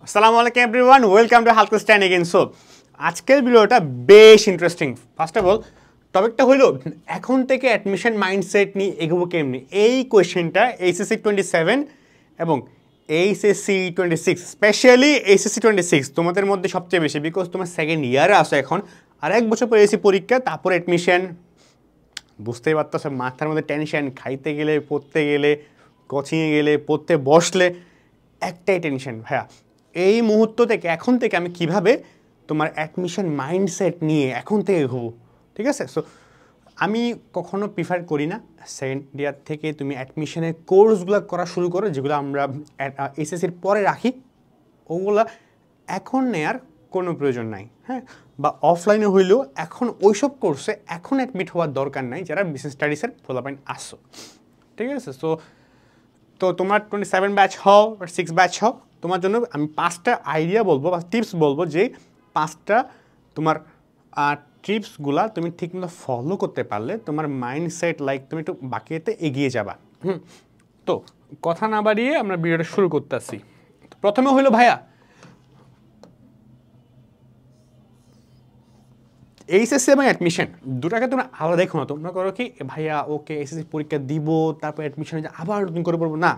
আসসালামু আলাইকুম everyone, welcome to হালকা স্ট্যান্ড এগেইন। সো আজকের ভিডিওটা বেশ ইন্টারেস্টিং। ফার্স্ট অফ অল টপিকটা হলো এখন থেকে অ্যাডমিশন মাইন্ডসেট নিয়ে এগোবো কেমনি। এই কোয়েশ্চেনটা এইচএসসি 27 এবং এইচএসসি 26, স্পেশালি এইচএসসি 26 তোমাদের মধ্যে সবচেয়ে বেশি, বিকজ তোমার সেকেন্ড ইয়ারে আসো এখন, আর এক বছর পরে এসি পরীক্ষা, তারপর অ্যাডমিশন। বুঝতেই পারতো মাথার মধ্যে টেনশন, খাইতে গেলে, পড়তে গেলে, কোচিংয়ে গেলে, পড়তে বসলে একটাই টেনশন, ভাইয়া এই মুহূর্ত থেকে এখন থেকে আমি কিভাবে তোমার অ্যাডমিশন মাইন্ডসেট নিয়ে এখন থেকে হবো, ঠিক আছে? সো আমি কখনো প্রিফার করি না সেকেন্ড ইয়ার থেকে তুমি অ্যাডমিশনের কোর্সগুলো করা শুরু করো, যেগুলো আমরা এসএসসির পরে রাখি, ওগুলো এখন নেয়ার কোনো প্রয়োজন নাই, হ্যাঁ? বা অফলাইনে হইলেও এখন ওইসব কোর্সে এখন অ্যাডমিট হওয়ার দরকার নাই যারা বিজনেস স্টাডিজের ফলোপয়েন্ট আসছো, ঠিক আছে? সো তো তোমার 27 ব্যাচ হও বা 6 ব্যাচ হও, তোমার জন্য আমি 5টা আইডিয়া বলবো বা টিপস বলবো, যে 5টা তোমার টিপসগুলা তুমি ঠিকমতো ফলো করতে পারলে তোমার মাইন্ডসেট লাইক তুমি একটু বাকিতে এগিয়ে যাবা। তো কথা না বাড়িয়ে আমরা ভিডিওটা শুরু করতেছি। প্রথমে হইলো ভাইয়া এইচএসসি এবং অ্যাডমিশন দুটাকে তোমরা আলাদা দেখো না। তোমরা করো কি ভাইয়া ওকে এইচএসসি পরীক্ষা দিব তারপর অ্যাডমিশনে আবার নতুন করে পড়বো, না।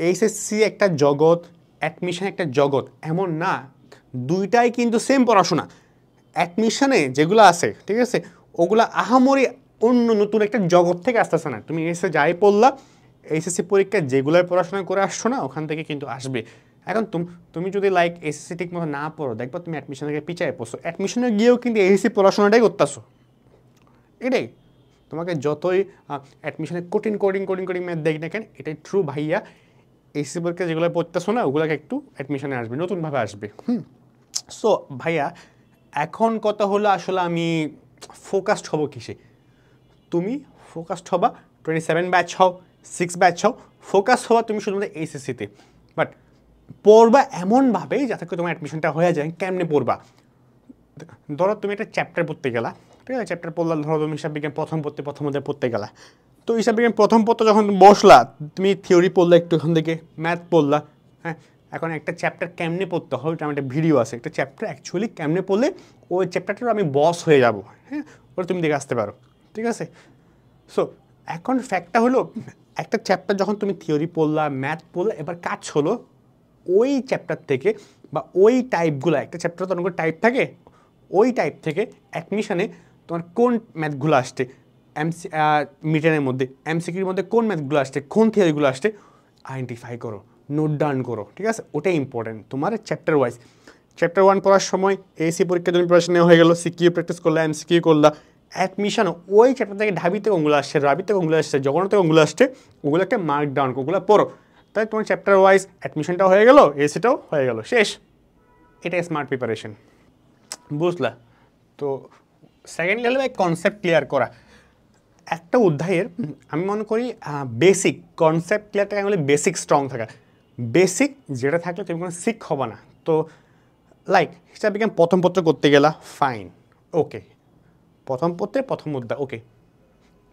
এইচএসসি একটা জগৎ, অ্যাডমিশন একটা জগৎ, এমন না। দুইটাই কিন্তু সেম পড়াশোনা। অ্যাডমিশনে যেগুলো আছে, ঠিক আছে, ওগুলো আহামরি অন্য নতুন একটা জগৎ থেকে আসতেছে না। তুমি এসে যাই পড়লা, এইচএসসি পরীক্ষায় যেগুলোয় পড়াশোনা করে আসছো না, ওখান থেকে কিন্তু আসবে। এখন তুমি যদি লাইক এসএসসি ঠিক মতো না পড়ো, দেখবা তুমি অ্যাডমিশন থেকে পিছিয়ে পড়ছো। অ্যাডমিশনে গিয়েও কিন্তু এইচএসসি পড়াশোনাটাই করতেছো। এটাই তোমাকে যতই অ্যাডমিশনে কঠিন ম্যাথ দেখ না কেন, এটাই ট্রু ভাইয়া। এইচএসসি পরীক্ষা যেগুলো পড়তেছো না, ওগুলোকে একটু অ্যাডমিশনে আসবে, নতুনভাবে আসবে। সো ভাইয়া এখন কথা হলো আসলে আমি ফোকাসড হব কিসে? তুমি ফোকাসড হবা 27 ব্যাচ হও, 6 ব্যাচ হও, ফোকাস হওয়া তুমি শুধুমাত্র এইচএসসিতে। বাট পড়বা এমনভাবে যাতে করে তোমার অ্যাডমিশনটা হয়ে যায়। কেমনে পড়বা? ধরো তুমি একটা চ্যাপ্টার পড়তে গেলা, ঠিক আছে, চ্যাপ্টার পড়লা, ধরো তুমি হিসাব বিজ্ঞান পড়তে গেলা। তো হিসাব বিজ্ঞান প্রথম পড়তে যখন বসলা, তুমি থিওরি পড়লা, একটু এখান থেকে ম্যাথ পড়লা, হ্যাঁ। এখন একটা চ্যাপ্টার কেমনে পড়তে হবে, আমার একটা ভিডিও আছে, একটা চ্যাপ্টার অ্যাকচুয়ালি কেমনে পড়লে ওই চ্যাপ্টারটার আমি বস হয়ে যাব, হ্যাঁ, ওটা তুমি দেখে আসতে পারো, ঠিক আছে? সো এখন ফ্যাক্টটা হলো, একটা চ্যাপ্টার যখন তুমি থিওরি পড়লা, ম্যাথ পড়লা, এবার কাজ হলো ওই চ্যাপ্টার থেকে বা ওই টাইপগুলো, একটা চ্যাপ্টার তো অনেকগুলো টাইপ থাকে, ওই টাইপ থেকে অ্যাডমিশনে তোমার কোন ম্যাথগুলো আসছে, মিটারের মধ্যে এমসিকিউর মধ্যে কোন ম্যাথগুলো আসছে, কোন থিওরিগুলো আসছে, আইডেন্টিফাই করো, নোট ডাউন করো, ঠিক আছে? ওটাই ইম্পর্টেন্ট তোমার চ্যাপ্টার ওয়াইজ। চ্যাপ্টার 1 পড়ার সময় এসি পরীক্ষা তুমি প্রিপারেশন হয়ে গেলো, সিকিউ প্র্যাকটিস করলা, এমসিকিউ করলা। অ্যাডমিশন ওই চ্যাপ্টার থেকে ঢাবি থেকে ওগুলো আসছে, রাবি থেকে ওগুলো আসছে, জগন্নাথ থেকে ওগুলো আসছে, ওগুলোকে মার্ক ডাউন করো, ওগুলো পড়ো। তাই তোমার চ্যাপ্টার ওয়াইজ অ্যাডমিশনটাও হয়ে গেলো, এসিটাও হয়ে গেলো, শেষ। এটাই স্মার্ট প্রিপারেশন, বুঝলা? তো সেকেন্ড লেভেলে কনসেপ্ট ক্লিয়ার করা একটা অধ্যায়ের, আমি মনে করি বেসিক কনসেপ্ট ক্লিয়ারটাকে বলে বেসিক স্ট্রং থাকা। বেসিক যেটা থাকলে তুমি কোনো শিখ হবা না। তো লাইক হিসাব বিজ্ঞান প্রথম পত্র করতে গেলা, ফাইন, ওকে, প্রথম পত্রে প্রথম অধ্যায়, ওকে।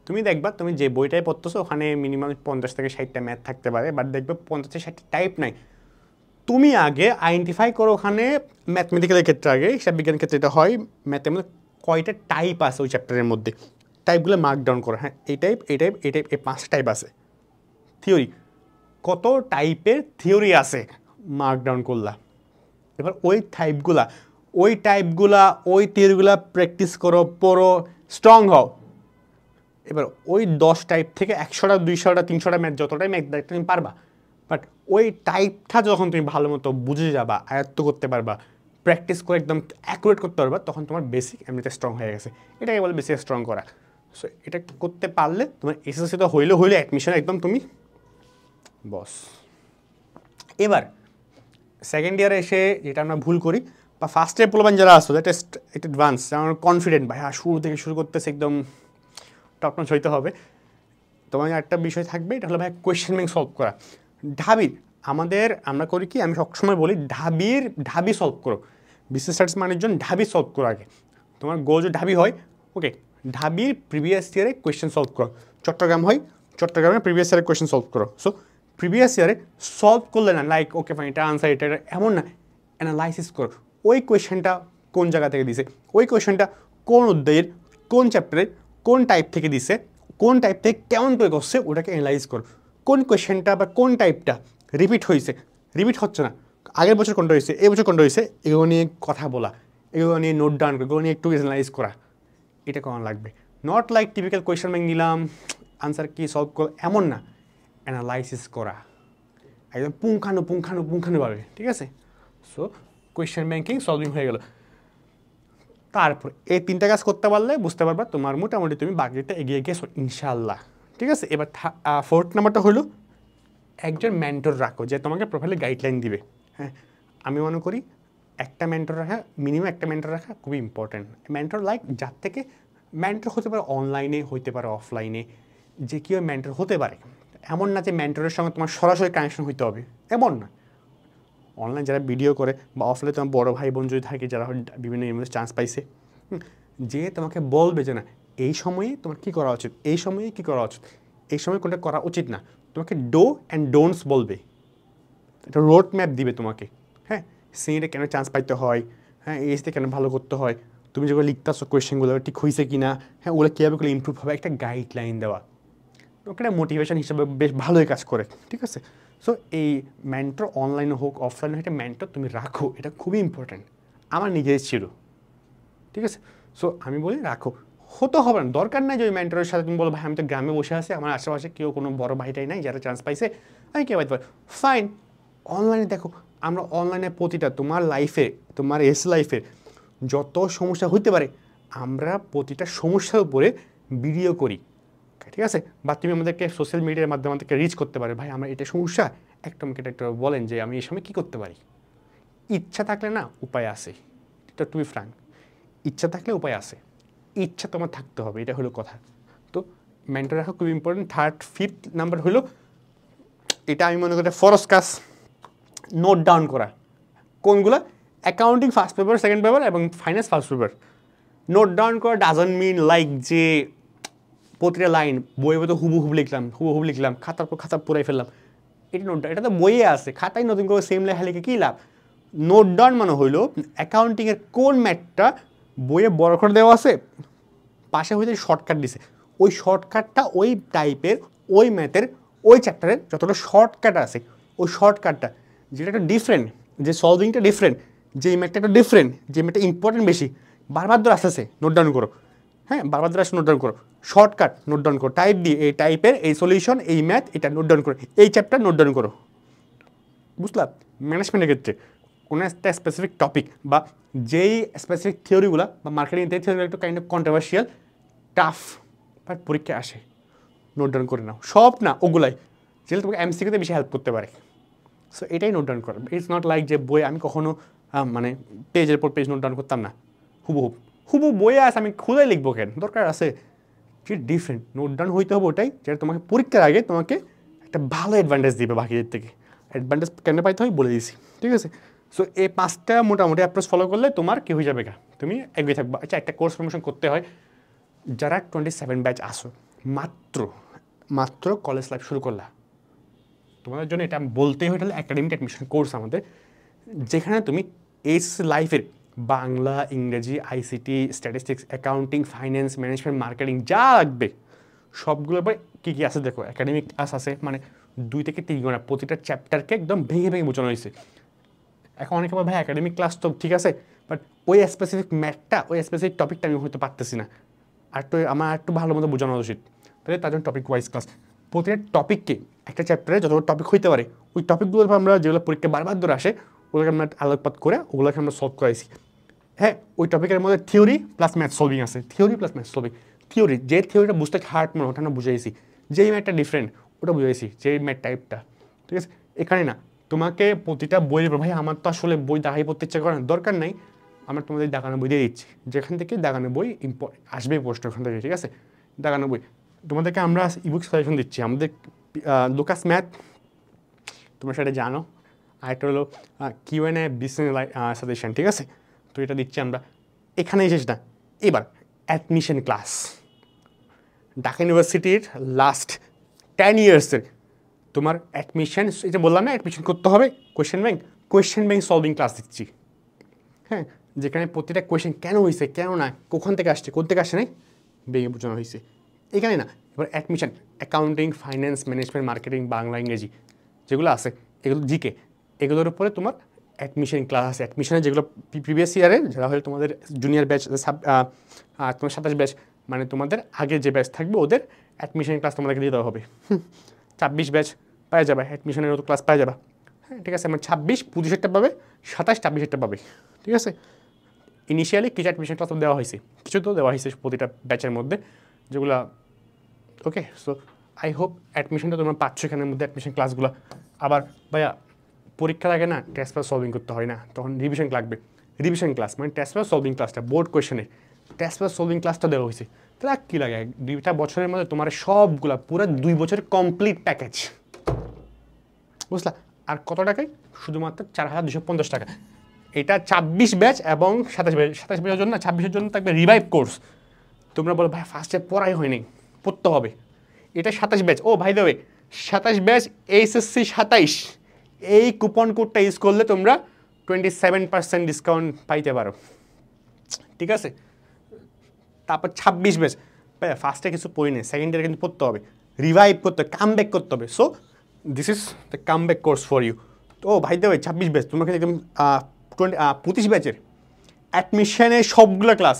তুমি দেখবা তুমি যে বইটাই পড়তেছো ওখানে মিনিমাম 50 থেকে 60টা ম্যাথ থাকতে পারে, বাট দেখবে 50 থেকে 60টা টাইপ নাই। তুমি আগে আইডেন্টিফাই করো ওখানে, ম্যাথমেটিক্যালের ক্ষেত্রে আগে, হিসাব বিজ্ঞানের ক্ষেত্রে এটা হয়, ম্যাথের মধ্যে কয়টা টাইপ আছে ওই চ্যাপ্টারের মধ্যে, টাইপগুলো মার্ক ডাউন করো। হ্যাঁ, এই টাইপ, এই টাইপ, এই টাইপ, এই 5টা টাইপ আছে। থিওরি, কত টাইপের থিওরি আছে, মার্ক ডাউন করলা। এবার ওই ওই থিওরিগুলা প্র্যাকটিস করো, পড়ো, স্ট্রং হও। এবার ওই 10 টাইপ থেকে 100টা, 200টা, 300টা ম্যাথ, যতটাই ম্যাথ তুমি পারবা, বাট ওই টাইপটা যখন তুমি ভালো মতো বুঝে যাবা, আয়ত্ত করতে পারবা, প্র্যাকটিস করে একদম অ্যাকুরেট করতে পারবা, তখন তোমার বেসিক এমনিতে স্ট্রং হয়ে গেছে। এটাকে বলে বেসিক স্ট্রং করা। সো এটা করতে পারলে তোমার এসএসসি তো হইলে অ্যাডমিশন একদম তুমি বস। এবার সেকেন্ড ইয়ারে এসে যেটা আমরা ভুল করি, বা ফার্স্ট ইয়ার পোলাপান যারা আসো, দ্যাট ইজ একটু অ্যাডভান্স, যেমন কনফিডেন্ট, ভাই হ্যাঁ শুরু থেকে শুরু করতেছে একদম টপ নচ হইতে হবে। তোমার একটা বিষয় থাকবে, এটা হলো ভাই কোয়েশ্চেন ব্যাংক সলভ করা। ঢাবির আমরা করি কি, আমি সবসময় বলি ঢাবি সলভ করো। বিজনেস স্টাডিজ মানুষজন ঢাবি সলভ করো আগে। তোমার গোল যদি ঢাবি হয়, ওকে, ঢাবির প্রিভিয়াস ইয়ারে কোয়েশ্চেন সলভ করো। চট্টগ্রাম হয়, চট্টগ্রামের প্রিভিয়াস ইয়ারে কোয়েশ্চেন সলভ করো। সো প্রিভিয়াস ইয়ারে সলভ করলে না, লাইক ওকে ফাইন এটা আনসার এটা এমন না, অ্যানালাইসিস করো ওই কোয়েশ্চেনটা কোন জায়গা থেকে দিছে, ওই কোয়েশ্চেনটা কোন অধ্যায়ের কোন চ্যাপ্টারের কোন টাইপ থেকে দিছে, কোন টাইপ থেকে কেমন করে করছে, ওটাকে অ্যানালাইজ করো। কোন কোয়েশ্চেনটা বা কোন টাইপটা রিপিট হয়েছে, রিপিট হচ্ছে না, আগের বছর কোনটা হয়েছে, এই বছর কোনটা হয়েছে, এগুলো নিয়ে কথা বলা, এগুলো নিয়ে নোট ডাউন করা, এগুলো নিয়ে একটু অ্যানালাইজ করা, এটা কেমন লাগবে। Not like typical question bank নিলাম আনসার কি সলভ করো, এমন না, অ্যানালাইসিস করা একদম পুঙ্খানুপুঙ্খানুভাবে, ঠিক আছে। সো কোয়েশ্চেন ব্যাংকিং সলভিং হয়ে গেল। তারপর এই 3টা কাজ করতে পারলে বুঝতে পারবা তোমার মোটামুটি তুমি বাকিটা এগিয়ে গেছো ইনশাআল্লাহ, ঠিক আছে। এবার 4th নাম্বারটা হলো একজন মেন্টর রাখো যে তোমাকে প্রপারলি গাইডলাইন দিবে। হ্যাঁ, আমি মনে করি একটা মেন্টর রাখা, মিনিমাম একটা মেন্টর রাখা খুবই ইম্পর্ট্যান্ট। মেন্টর লাইক যার থেকে, মেন্টর হতে পারে অনলাইনে, হতে পারে অফলাইনে, যে কেউ মেন্টর হতে পারে। এমন না যে মেন্টরের সঙ্গে তোমার সরাসরি কানেকশন হইতে হবে, এমন না। অনলাইন যারা ভিডিও করে বা অফলাইনে তোমার বড় ভাই বোন যদি থাকে যারা বিভিন্ন ইউনিভার্সিটি চান্স পাইছে, যে তোমাকে বলবে যে না এই সময়ে তোমার কী করা উচিত, এই সময়ে কী করা উচিত, এই সময় কোনটা করা উচিত না, তোমাকে ডো অ্যান্ড ডোন্টস বলবে, একটা রোড ম্যাপ দিবে তোমাকে। হ্যাঁ, সিনিয়রে কেন চান্স পাইতে হয়, হ্যাঁ এসতে কেন ভালো করতে হয়, তুমি যেগুলো লিখতে আসো কোয়েশ্চেনগুলো ঠিক হয়েছে কি না, হ্যাঁ ওগুলো কীভাবে করে ইম্প্রুভ হবে, একটা গাইডলাইন দেওয়া, ওটা মোটিভেশন হিসেবে বেশ ভালোই কাজ করে, ঠিক আছে। সো এই মেন্টর অনলাইনে হোক অফলাইনে হোক, একটা মেন্টর তুমি রাখো, এটা খুবই ইম্পর্ট্যান্ট। আমার নিজের ছিল, ঠিক আছে। সো আমি বলি রাখো, হতে হবে না, দরকার নাই যে ওই মেন্টরের সাথে তুমি বলো ভাই আমি তো গ্রামে বসে আছি, আমার আশেপাশে কেউ কোনো বড় ভাইটাই নাই যারা চান্স পাইছে, আমি কে পাইতে পারি, ফাইন। অনলাইনে দেখো, আমরা অনলাইনে প্রতিটা তোমার লাইফে, তোমার লাইফে যত সমস্যা হইতে পারে, আমরা প্রতিটা সমস্যার উপরে ভিডিও করি, ঠিক আছে। বা তুমি আমাদেরকে সোশ্যাল মিডিয়ার মাধ্যমে আমাদেরকে রিচ করতে পারে, ভাই আমার এটা সমস্যা, একটা আমাকে এটা বলেন যে আমি এই সময় কী করতে পারি। ইচ্ছা থাকলে না উপায় আছে, এটা টু বি ফ্র্যাঙ্ক, ইচ্ছা থাকলে উপায় আছে, ইচ্ছা তোমার থাকতে হবে, এটা হলো কথা। তো মেন্টর রাখা খুব ইম্পর্টেন্ট। 5th নাম্বার হলো, এটা আমি মনে করি ফরজ কাজ, নোট ডাউন করা। কোনগুলো? Accounting first paper, second paper এবং finance first paper. Note down করা ডাজন্ট মিন লাইক যে প্রতিটা লাইন বইয়ে তো হুবহু লিখলাম, খাতার পর খাতা পুরাই ফেললাম, এটা নোট ডাউন, এটা তো বইয়ে আছে, খাতায় নতুন করে সেম লেখা লিখে কী লাভ। নোট ডাউন মানে হইলো অ্যাকাউন্টিংয়ের কোন ম্যাথটা বইয়ে বড় করে দেওয়া আছে, পাশে হইতে শর্টকাট দিছে, ওই শর্টকাটটা ওই টাইপের, ওই ম্যাথের, ওই চ্যাপ্টারের যতটা শর্টকাট আছে, ওই শর্টকাটটা যেটা একটা ডিফারেন্ট, যে সলভিংটা ডিফারেন্ট, যে ম্যাথটা একটা ডিফারেন্ট, যে ম্যাথটা ইম্পর্টেন্ট বেশি, বারবার ধরে আসতেছে নোট ডাউন করো। হ্যাঁ, বারবার ধরে আসে নোট ডাউন করো, শর্টকাট নোট ডাউন করো, টাইপ দিয়ে এই টাইপের এই সলিউশন, এই ম্যাথ, এটা নোট ডাউন করো, এই চ্যাপ্টার নোট ডাউন করো। বুঝলাম? ম্যানেজমেন্টের ক্ষেত্রে কোনো একটা স্পেসিফিক টপিক বা যেই স্পেসিফিক থিওরিগুলো বা মার্কেটিং থিওরিগুলো একটু kind of controversial, tough, but পরীক্ষায় আসে, নোট ডাউন করে নাও, সব না ওগুলাই, যেগুলো তোমাকে এমসিকিউতে বেশি হেল্প করতে পারে। সো এটাই নোট ডাউন করা। ইটস নট লাইক যে বই আমি কখনো মানে পেজের পর পেজ নোট ডাউন করতাম না, হুবহু বইয়ে আছে, আমি খুলে লিখবো কেন, দরকার আছে যে ডিফারেন্ট নোট ডাউন হইতে হবে, ওটাই যেটা তোমাকে পরীক্ষার আগে তোমাকে একটা ভালো অ্যাডভান্টেজ দিবে বাকিদের থেকে। অ্যাডভান্টেজ কেন পাইতে হয় বলে দিয়েছি, ঠিক আছে। সো এই 5টা মোটামুটি অ্যাপ্রোচ ফলো করলে তোমার কি হয়ে যাবে, তুমি এগিয়ে থাকবা। আচ্ছা, একটা কোর্স প্রমোশন করতে হয়, যারা 27 ব্যাচ আসো, মাত্র কলেজ লাইফ শুরু করলা, তোমাদের জন্য এটা বলতেই হয়, তাহলে একাডেমিক অ্যাডমিশন কোর্স আমাদের, যেখানে তুমি লাইফের বাংলা, ইংরেজি, ICT, statistics, accounting, finance, management, marketing যা লাগবে সবগুলোর পরে কী কী আছে দেখো। একাডেমিক ক্লাস আছে মানে 2 থেকে 3 ঘন্টা, প্রতিটা চ্যাপ্টারকে একদম ভেঙে বোঝানো হয়েছে। এখন অনেকে বলে ভাই একাডেমিক ক্লাস তো ঠিক আছে, বাট ওই স্পেসিফিক ম্যাথটা, ওই স্পেসিফিক টপিকটা আমি হয়তো পারতেছি না, আমার একটু ভালো মতো বোঝানো উচিত, তাহলে তার জন্য টপিক ওয়াইজ ক্লাস। প্রতিটা টপিককে একটা চ্যাপ্টারে যতগুলো টপিক হইতে পারে, ওই টপিকগুলোর আমরা যেগুলো পরীক্ষা বারবার ধরে আসে, ওগুলোকে আমরা আলোকপাত করে ওগুলোকে আমরা সলভ করাইছি। হ্যাঁ, ওই টপিকের মধ্যে থিওরি প্লাস ম্যাথ সলভিং আছে, থিওরি যে থিওরিটা বুঝতে হার্ড মনে ওটা আমরা বুঝাইছি, যেই ম্যাথটা ডিফারেন্ট ওটা বুঝাইছি, যেই ম্যাথ টাইপটা, ঠিক আছে। এখানে না তোমাকে প্রতিটা বইয়ের, ভাই আমার তো আসলে বই দাগাই পড়তে ইচ্ছা করে না, দরকার নাই, আমরা তোমাদের দাগানো বই দিয়ে দিচ্ছি, যেখান থেকে দাগানো বই আসবে প্রশ্ন ওখান থেকে, ঠিক আছে। দাগানো বই তোমাদেরকে আমরা ইবুক সাজেশন দিচ্ছি, আমাদের লুকাস ম্যাথ, তোমরা সেটা জানো, আরেকটা হলো কিউএনএ বিজনেস সাজেশন, ঠিক আছে। তো এটা দিচ্ছি আমরা, এখানেই শেষ না, এবার অ্যাডমিশন ক্লাস, ঢাকা ইউনিভার্সিটির লাস্ট 10 ইয়ার্সের তোমার অ্যাডমিশন, এই যে বললাম না অ্যাডমিশন করতে হবে, কোয়েশ্চেন ব্যাংক সলভিং ক্লাস দিচ্ছি, হ্যাঁ, যেখানে প্রতিটা কোয়েশ্চেন কেন হয়েছে, কেন না, কখন থেকে আসছে, কোথা থেকে আসে নাই, ভেঙে বোঝানো হয়েছে এখানে না। এবার admission, accounting, finance, management, marketing, Bangla, ইংরেজি যেগুলো আছে, এগুলো জিকে, এগুলোর উপরে তোমার অ্যাডমিশন ক্লাস আছে। অ্যাডমিশনের যেগুলো প্রিভিয়াস ইয়ারে যারা হলে তোমাদের জুনিয়র ব্যাচ, তোমার 27 ব্যাচ, মানে তোমাদের আগে যে ব্যাচ থাকবে ওদের অ্যাডমিশন ক্লাস তোমাদেরকে দিয়ে দেওয়া হবে। 26 ব্যাচ পাওয়া যাবে, অ্যাডমিশনের মতো ক্লাস পাওয়া যাবে, হ্যাঁ ঠিক আছে। মানে 26 25-এরটা পাবে, 27 26-এরটা পাবে, ঠিক আছে। ইনিশিয়ালি কিছু অ্যাডমিশন ক্লাস দেওয়া হয়েছে, কিছু তো দেওয়া হয়েছে প্রতিটা ব্যাচের মধ্যে, যেগুলো ওকে। সো আই হোপ অ্যাডমিশনটা তোমরা পাচ্ছ এখানের মধ্যে, অ্যাডমিশন ক্লাসগুলো। আবার ভাইয়া পরীক্ষার আগে না টেস্ট পেপার সলভিং করতে হয় না, তখন রিভিশন লাগবে। রিভিশন ক্লাস মানে টেস্ট পেপার সলভিং ক্লাসটা, বোর্ড কোয়েশনের টেস্ট পেপার সলভিং ক্লাসটা দেওয়া হয়েছে। তাহলে কী লাগে, 2টা বছরের মধ্যে তোমার সবগুলা পুরো 2 বছরের কমপ্লিট প্যাকেজ, বুঝলা। আর কত টাকায়? শুধুমাত্র 4250 টাকা। এটা 26 ব্যাচ এবং 27 ব্যাচ। 27 ব্যাচের জন্য, 26-এর জন্য থাকবে রিভাইভ কোর্স। তোমরা বলো ভাই ফার্স্টে পড়াই হয়নি, পড়তে হবে। এটা 27 ব্যাচ। ও ভাই দেবে 27 ব্যাচ এইচএসসি 27, এই কুপন কোডটা ইউজ করলে তোমরা 27% ডিসকাউন্ট পাইতে পারো, ঠিক আছে। তারপর 26 ব্যাচ, ভাই ফার্স্টে কিছু পড়ি নেই, সেকেন্ড ইয়ারে কিন্তু পড়তে হবে, রিভাইভ করতে হবে, কাম ব্যাক করতে হবে। So this is the come back course for you. তো ভাই দেবে 26 ব্যাচ, তোমাকে একদম 25 ব্যাচের অ্যাডমিশনের সবগুলো ক্লাস,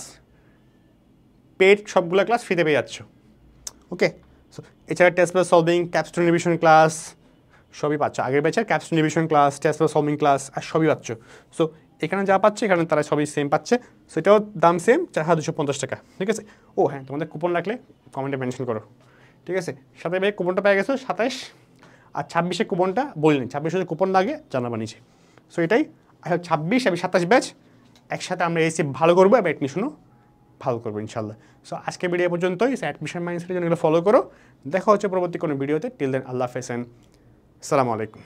পেড সবগুলো ক্লাস ফ্রিতে পেয়ে যাচ্ছ, ওকে। সো এছাড়া test paper solving, capstone revision class সবই পাচ্ছ। আগের ব্যাচের capstone revision class, test paper solving class আর সবই পাচ্ছ। সো এখানে যা পাচ্ছে এখানে তারা সবই সেম পাচ্ছে। সেটাও দাম সেম, 4250 টাকা, ঠিক আছে। ও হ্যাঁ, তোমাদের কুপন রাখলে কমেন্টে মেনশন করো, ঠিক আছে। সাথে ভাই কুপনটা পেয়ে গেছো 27 আর 26-এর কুপনটা বলিনি, 26-এর কুপন লাগে জানাবা নিচে। সো এটাই 26 এবং 27 ব্যাচ একসাথে আমরা এসে ভালো করবো এবং অ্যাডমিশনও ভালো করবো ইনশাল্লাহ। সো আজকে ভিডিও পর্যন্তই। অ্যাডমিশন মাইন্ডসেটের জন্য এগুলো ফলো করো। দেখা হচ্ছে পরবর্তী কোনো ভিডিওতে। টিল দেন আল্লাহ হাফেজ এন্ড আসসালামু আলাইকুম।